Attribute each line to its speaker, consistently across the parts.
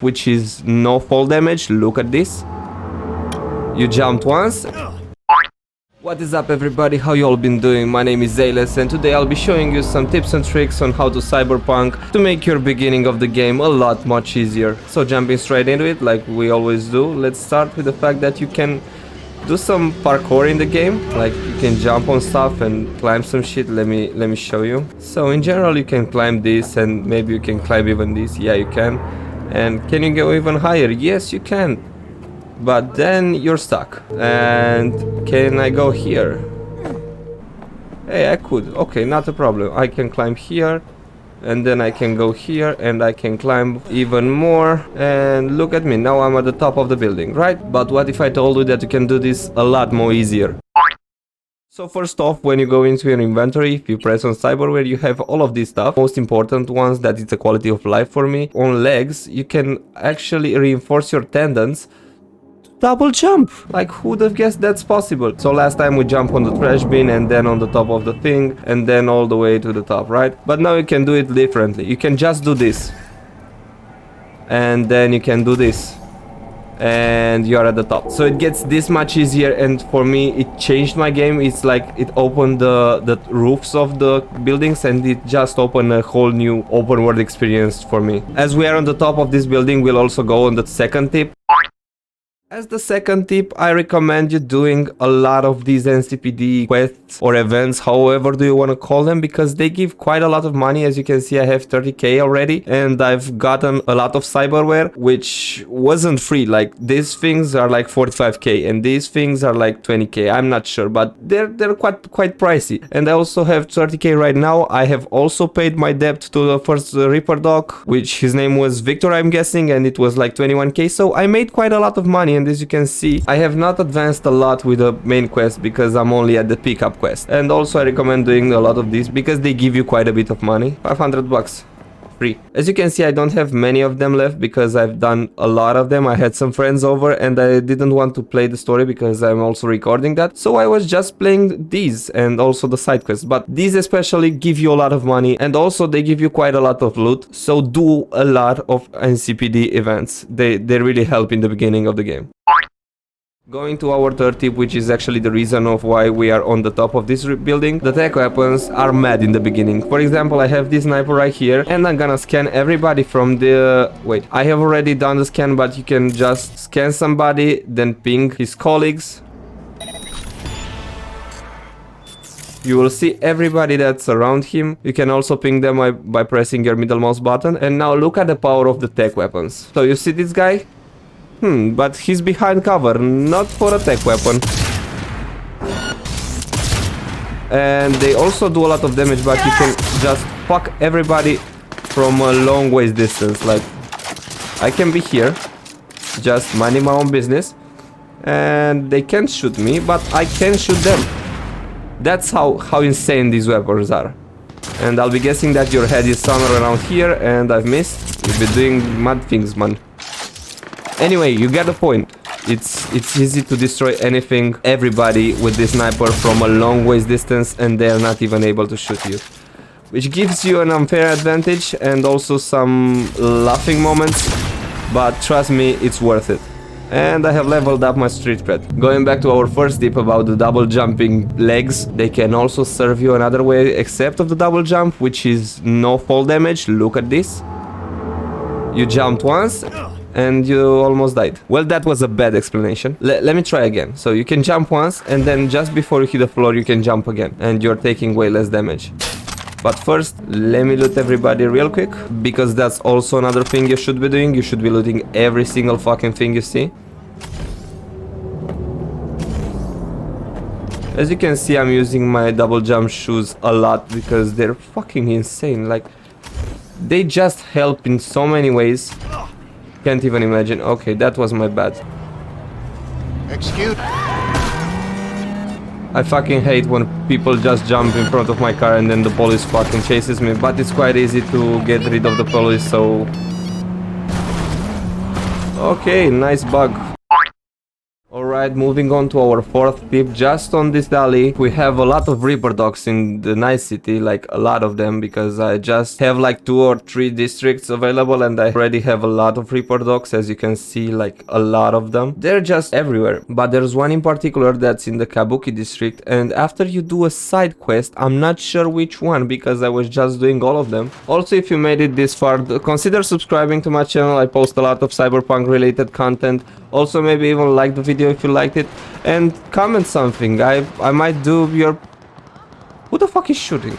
Speaker 1: which is no fall damage. Look at this. You jumped once. What is up everybody, how you all been doing? My name is Zayles and today I'll be showing you some tips and tricks on how to cyberpunk to make your beginning of the game a lot much easier. So jumping straight into it like we always do, let's start with the fact that you can do some parkour in the game. Like you can jump on stuff and climb some shit. Let me show you. So in general you can climb this and maybe you can climb even this. Yeah, you can. And can you go even higher? Yes, you can. But then you're stuck. And can I go here? Hey, I could. Okay, not a problem. I can climb here. And then I can go here and I can climb even more. And look at me, now I'm at the top of the building, right? But what if I told you that you can do this a lot more easier? So first off, when you go into your inventory, if you press on Cyberware, you have all of this stuff. Most important ones, that is the quality of life for me. On legs, you can actually reinforce your tendons. Double jump! Like, who would have guessed that's possible? So last time we jumped on the trash bin and then on the top of the thing and then all the way to the top, right? But now you can do it differently. You can just do this. And then you can do this. And you're at the top. So it gets this much easier, and for me it changed my game. It's like it opened the roofs of the buildings and it just opened a whole new open world experience for me. As we are on the top of this building, we'll also go on the second tip. As the second tip, I recommend you doing a lot of these NCPD quests or events, however do you want to call them, because they give quite a lot of money. As you can see, I have 30k already and I've gotten a lot of cyberware, which wasn't free. Like these things are like 45k and these things are like 20k. I'm not sure, but they're quite pricey. And I also have 30k right now. I have also paid my debt to the first Reaper dog, which his name was Victor, I'm guessing, and it was like 21k. So I made quite a lot of money. And as you can see, I have not advanced a lot with the main quest because I'm only at the pickup quest. And also I recommend doing a lot of these because they give you quite a bit of money. 500 bucks. Free. As you can see, I don't have many of them left because I've done a lot of them. I had some friends over and I didn't want to play the story because I'm also recording that. So I was just playing these and also the side quests. But these especially give you a lot of money and also they give you quite a lot of loot. So do a lot of NCPD events. They really help in the beginning of the game. Going to our third tip, which is actually the reason of why we are on the top of this building. The tech weapons are mad in the beginning. For example, I have this sniper right here and I'm gonna scan everybody from the... Wait, I have already done the scan, but you can just scan somebody, then ping his colleagues. You will see everybody that's around him. You can also ping them by pressing your middle mouse button. And now look at the power of the tech weapons. So you see this guy? But he's behind cover, not for a tech weapon. And they also do a lot of damage, but you can just fuck everybody from a long ways distance. Like, I can be here, just minding my own business, and they can't shoot me, but I can shoot them. That's how insane these weapons are. And I'll be guessing that your head is somewhere around here, and I've missed. You've been doing mad things, man. Anyway, you get the point. It's easy to destroy anything, everybody with this sniper from a long ways distance and they're not even able to shoot you. Which gives you an unfair advantage and also some laughing moments, but trust me, it's worth it. And I have leveled up my street cred. Going back to our first tip about the double jumping legs, they can also serve you another way except of the double jump, which is no fall damage. Look at this. You jumped once and you almost died. Well, that was a bad explanation. Let me try again. So you can jump once and then just before you hit the floor you can jump again and you're taking way less damage. But first, let me loot everybody real quick, because that's also another thing you should be doing. You should be looting every single fucking thing you see. As you can see, I'm using my double jump shoes a lot because they're fucking insane. Like, they just help in so many ways. Can't even imagine. Okay, that was my bad.
Speaker 2: Excuse.
Speaker 1: I fucking hate when people just jump in front of my car and then the police fucking chases me, but it's quite easy to get rid of the police, so... Okay, nice bug. Alright. Alright, moving on to our fourth tip. Just on this alley, we have a lot of Reaper dogs in the nice city, like a lot of them, because I just have like 2 or 3 districts available and I already have a lot of Reaper dogs, as you can see, like a lot of them. They're just everywhere, but there's one in particular that's in the Kabuki district, and after you do a side quest, I'm not sure which one because I was just doing all of them. Also, if you made it this far, consider subscribing to my channel. I post a lot of Cyberpunk related content. Also, maybe even like the video if you liked it, and comment something. I might do your... Who the fuck is shooting?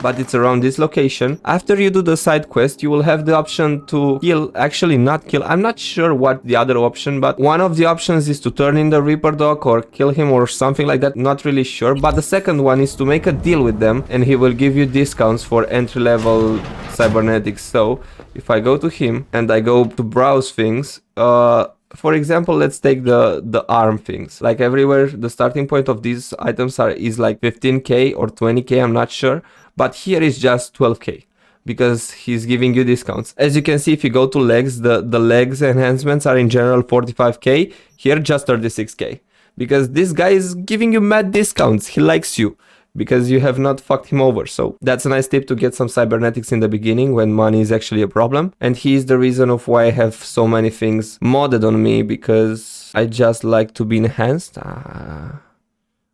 Speaker 1: But it's around this location. After you do the side quest, you will have the option to kill, actually not kill, I'm not sure what the other option, but one of the options is to turn in the Reaper dog or kill him or something like that, not really sure. But the second one is to make a deal with them and he will give you discounts for entry-level Cybernetics. So if I go to him and I go to browse things, for example, let's take the arm things. Like everywhere, the starting point of these items is like 15k or 20k, I'm not sure. But here is just 12k because he's giving you discounts. As you can see, if you go to legs, the legs enhancements are in general 45k. Here just 36k because this guy is giving you mad discounts. He likes you because you have not fucked him over. So that's a nice tip to get some cybernetics in the beginning when money is actually a problem. And he is the reason of why I have so many things modded on me, because I just like to be enhanced. I'm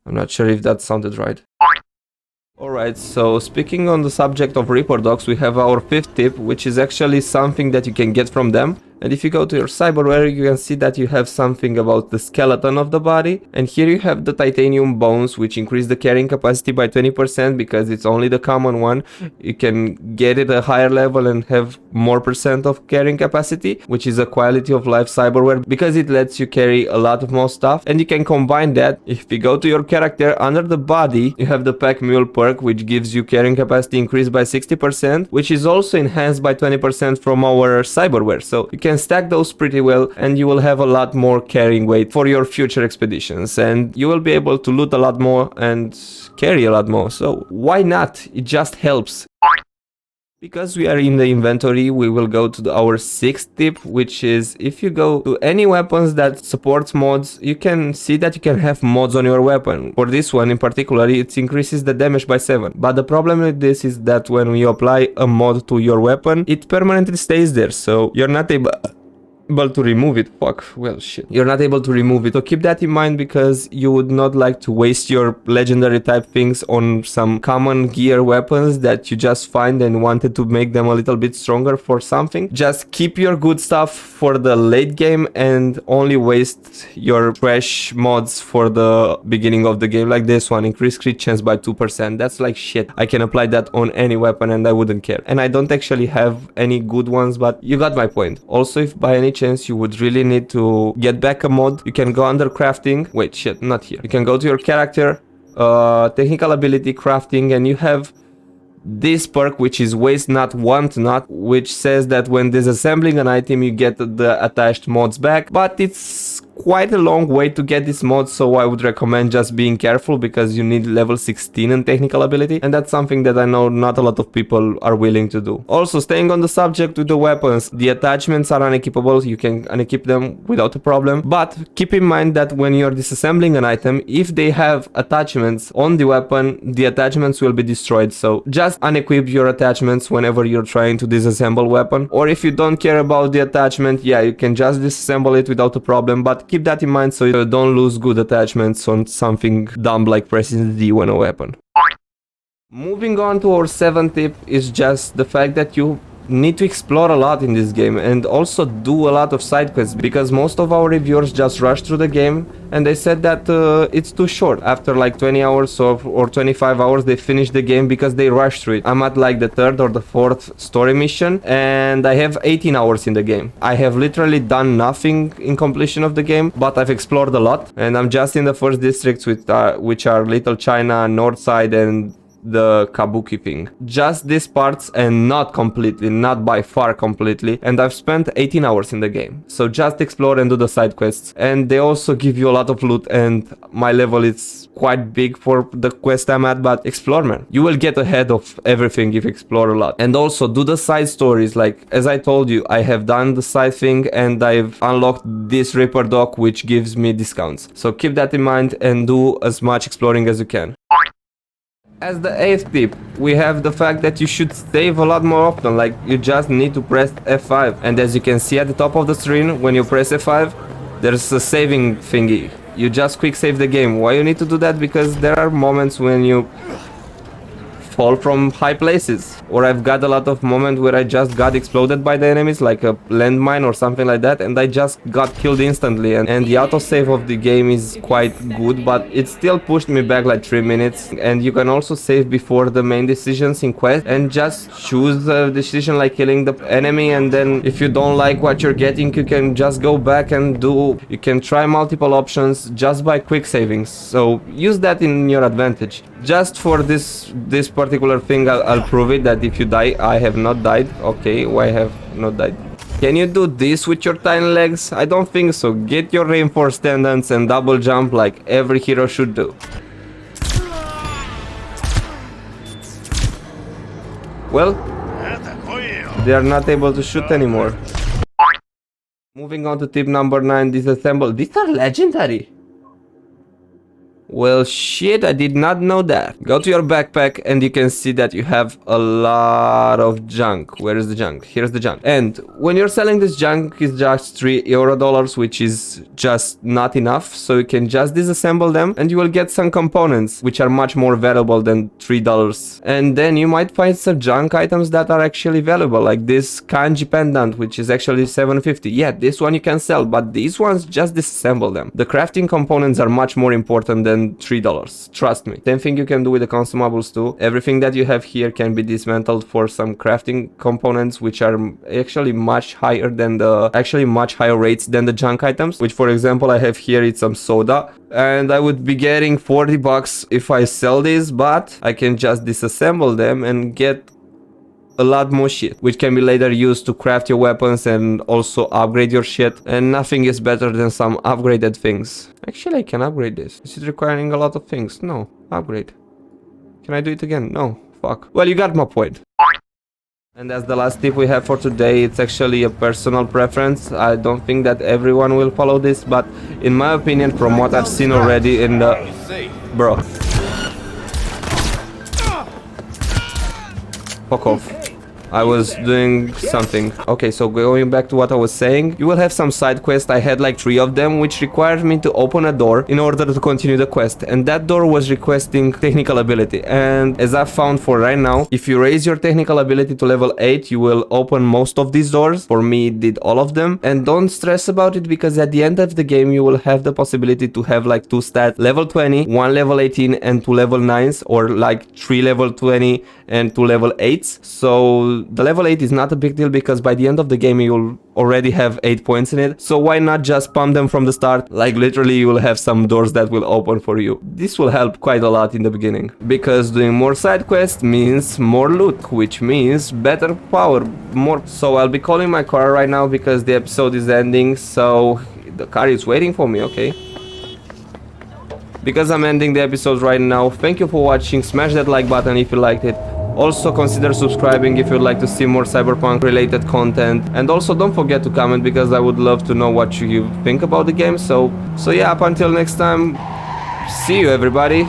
Speaker 1: not sure if that sounded right. Alright, so speaking on the subject of Reaper dogs, we have our fifth tip, which is actually something that you can get from them. And if you go to your Cyberware, you can see that you have something about the skeleton of the body. And here you have the titanium bones, which increase the carrying capacity by 20% because it's only the common one. You can get it a higher level and have more percent of carrying capacity, which is a quality of life Cyberware because it lets you carry a lot of more stuff. And you can combine that. If you go to your character, under the body, you have the Pack Mule perk, which gives you carrying capacity increased by 60%, which is also enhanced by 20% from our Cyberware. So you can stack those pretty well and you will have a lot more carrying weight for your future expeditions, and you will be able to loot a lot more and carry a lot more. So why not? It just helps. Because we are in the inventory, we will go to our sixth tip, which is if you go to any weapons that supports mods, you can see that you can have mods on your weapon. For this one in particular, it increases the damage by 7. But the problem with this is that when you apply a mod to your weapon, it permanently stays there, so you're not able to remove it. Fuck, well shit. You're not able to remove it. So keep that in mind, because you would not like to waste your legendary type things on some common gear weapons that you just find and wanted to make them a little bit stronger for something. Just keep your good stuff for the late game and only waste your trash mods for the beginning of the game, like this one, increase crit chance by 2%. That's like shit. I can apply that on any weapon and I wouldn't care. And I don't actually have any good ones, but you got my point. Also, if by any chance you would really need to get back a mod, you can go under crafting. Wait, shit, not here. You can go to your character, technical ability, crafting, and you have this perk, which is waste not, want not, which says that when disassembling an item you get the attached mods back. But it's quite a long way to get this mod, so I would recommend just being careful, because you need level 16 in technical ability, and that's something that I know not a lot of people are willing to do. Also, staying on the subject with the weapons, the attachments are unequipable. You can unequip them without a problem, but keep in mind that when you're disassembling an item, if they have attachments on the weapon, the attachments will be destroyed. So just unequip your attachments whenever you're trying to disassemble weapon. Or if you don't care about the attachment, yeah, you can just disassemble it without a problem, but keep that in mind so you don't lose good attachments on something dumb like pressing D on a weapon. Moving on to our seventh tip is just the fact that you need to explore a lot in this game and also do a lot of side quests, because most of our reviewers just rush through the game and they said that it's too short. After like 20 hours or 25 hours they finish the game because they rush through it. I'm at like the third or the fourth story mission and I have 18 hours in the game. I have literally done nothing in completion of the game, but I've explored a lot, and I'm just in the first districts which are Little China, North Side, and the kabuki thing. Just these parts and not completely, not by far completely. And I've spent 18 hours in the game. So just explore and do the side quests. And they also give you a lot of loot, and my level is quite big for the quest I'm at, but explore, man. You will get ahead of everything if you explore a lot. And also do the side stories. Like, as I told you, I have done the side thing and I've unlocked this Reaper dock, which gives me discounts. So keep that in mind and do as much exploring as you can. As the 8th tip, we have the fact that you should save a lot more often. Like, you just need to press F5. And as you can see at the top of the screen, when you press F5, there's a saving thingy. You just quick save the game. Why you need to do that? Because there are moments when you fall from high places, or I've got a lot of moments where I just got exploded by the enemies, like a landmine or something like that, and I just got killed instantly, and the autosave of the game is quite good, but it still pushed me back like 3 minutes. And you can also save before the main decisions in quest and just choose a decision like killing the enemy, and then if you don't like what you're getting, you can just go back and you can try multiple options just by quick savings. So use that in your advantage. Just for this particular thing, I'll prove it that if you die, I have not died. Okay, why have not died? Can you do this with your tiny legs? I don't think so. Get your reinforced tendons and double jump like every hero should do. Well, they are not able to shoot anymore. Moving on to tip number 9, disassemble. These are legendary. Well, shit, I did not know that. Go to your backpack and you can see that you have a lot of junk. Where is the junk? Here's the junk. And when you're selling this junk, it's just $3, which is just not enough. So you can just disassemble them and you will get some components, which are much more valuable than $3. And then you might find some junk items that are actually valuable, like this kanji pendant, which is actually $7.50. Yeah, this one you can sell, but these ones, just disassemble them. The crafting components are much more important than $3. Trust me. Same thing you can do with the consumables too. Everything that you have here can be dismantled for some crafting components, which are actually much higher rates than the junk items. Which, for example, I have here, it's some soda, and I would be getting $40 if I sell these, but I can just disassemble them and get a lot more shit, which can be later used to craft your weapons and also upgrade your shit. And nothing is better than some upgraded things. Actually, I can upgrade this. Is it requiring a lot of things? No. Upgrade. Can I do it again? No. Fuck. Well, you got my point. And as the last tip we have for today, it's actually a personal preference. I don't think that everyone will follow this, but in my opinion, from what I've seen already in the... Bro. Fuck off. I was doing something. Okay, so going back to what I was saying, you will have some side quests. I had like 3 of them, which required me to open a door in order to continue the quest. And that door was requesting technical ability. And as I've found for right now, if you raise your technical ability to level 8, you will open most of these doors. For me, it did all of them. And don't stress about it, because at the end of the game, you will have the possibility to have like 2 stats, level 20, 1 level 18 and 2 level 9s, or like 3 level 20 and 2 level 8s. So the level 8 is not a big deal, because by the end of the game you'll already have 8 points in it. So why not just pump them from the start? Like literally you will have some doors that will open for you. This will help quite a lot in the beginning, because doing more side quests means more loot, which means better power, more. So I'll be calling my car right now because the episode is ending. So the car is waiting for me, okay? Because I'm ending the episode right now, thank you for watching. Smash that like button if you liked it. Also consider subscribing if you'd like to see more Cyberpunk related content. And also don't forget to comment, because I would love to know what you think about the game. So yeah, up until next time, see you everybody.